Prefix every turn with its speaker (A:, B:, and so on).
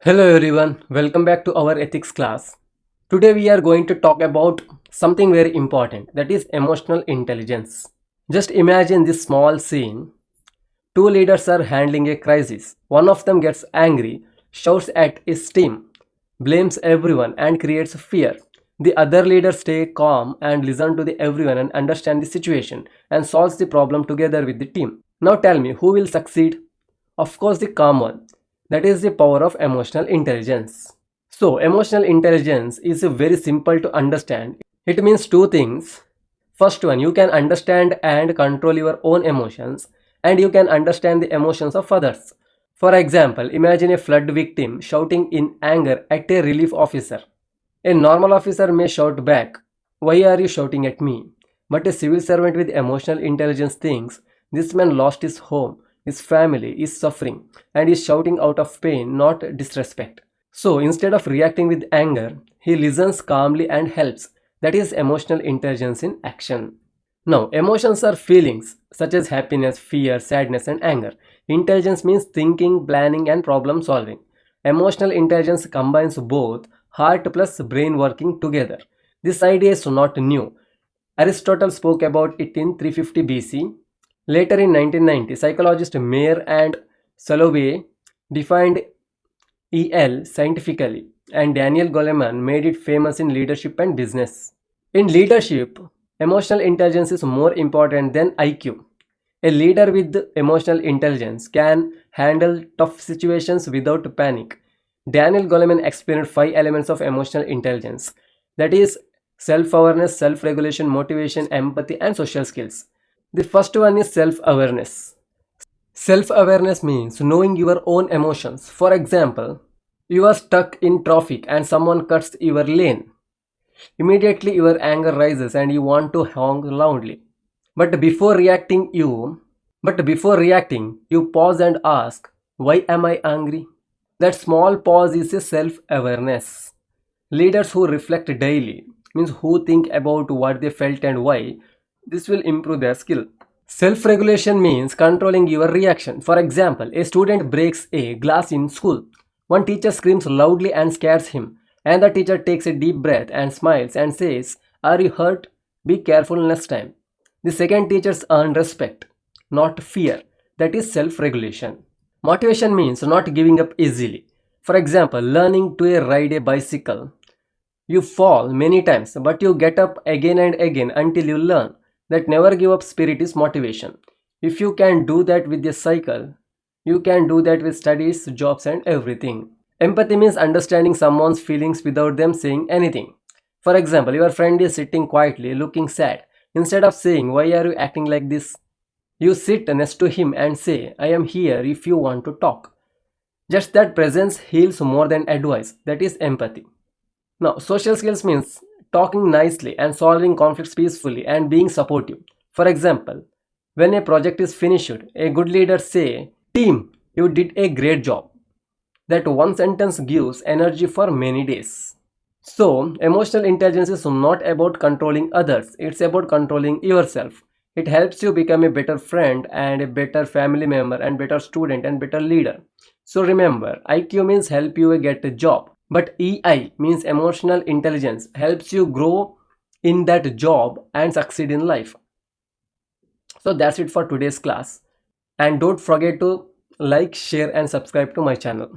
A: Hello everyone, welcome back to our ethics class. Today we are going to talk about something very important, that is emotional intelligence. Just imagine this small scene. Two leaders are handling a crisis. One of them gets angry, shouts at his team, blames everyone and creates fear. The other leader stays calm and listens to everyone and understands the situation and solves the problem together with the team. Now tell me, who will succeed? Of course, the calm one. That is the power of emotional intelligence. So, emotional intelligence is very simple to understand. It means two things. First one, you can understand and control your own emotions, and you can understand the emotions of others. For example, imagine a flood victim shouting in anger at a relief officer. A normal officer may shout back, "Why are you shouting at me?" But a civil servant with emotional intelligence thinks, "This man lost his home, his family is suffering, and is shouting out of pain, not disrespect." So instead of reacting with anger, he listens calmly and helps. That is emotional intelligence in action. Now, emotions are feelings such as happiness, fear, sadness, and anger. Intelligence means thinking, planning, and problem solving. Emotional intelligence combines both heart plus brain working together. This idea is not new. Aristotle spoke about it in 350 BC. Later in 1990, psychologists Mayer and Salovey defined EL scientifically, and Daniel Goleman made it famous in leadership and business. In leadership, emotional intelligence is more important than IQ. A leader with emotional intelligence can handle tough situations without panic. Daniel Goleman explained 5 elements of emotional intelligence, that is, self awareness, self regulation, motivation, empathy, and social skills. The first one is self awareness. Self awareness means knowing your own emotions. For example, you are stuck in traffic and someone cuts your lane. Immediately your anger rises and you want to honk loudly. But before reacting, you pause and ask, "Why am I angry?" That small pause is a self-awareness. Leaders who reflect daily, means who think about what they felt and why, this will improve their skill. Self-regulation means controlling your reaction. For example, a student breaks a glass in school. One teacher screams loudly and scares him, and the teacher takes a deep breath and smiles and says, "Are you hurt? Be careful next time." The second teachers earn respect, not fear. That is self-regulation. Motivation means not giving up easily. For example, learning to ride a bicycle. You fall many times, but you get up again and again until you learn. That never give up spirit is motivation. If you can do that with a cycle, you can do that with studies, jobs, and everything. Empathy means understanding someone's feelings without them saying anything. For example, your friend is sitting quietly, looking sad. Instead of saying, "Why are you acting like this?" you sit next to him and say, "I am here if you want to talk." Just that presence heals more than advice. That is empathy. Now, social skills means talking nicely and solving conflicts peacefully and being supportive. For example, when a project is finished, a good leader say, "Team, you did a great job." That one sentence gives energy for many days. So, emotional intelligence is not about controlling others, it's about controlling yourself. It helps you become a better friend and a better family member and better student and better leader. So remember, IQ means help you get a job, but EI means emotional intelligence helps you grow in that job and succeed in life. So that's it for today's class. And don't forget to like, share and subscribe to my channel.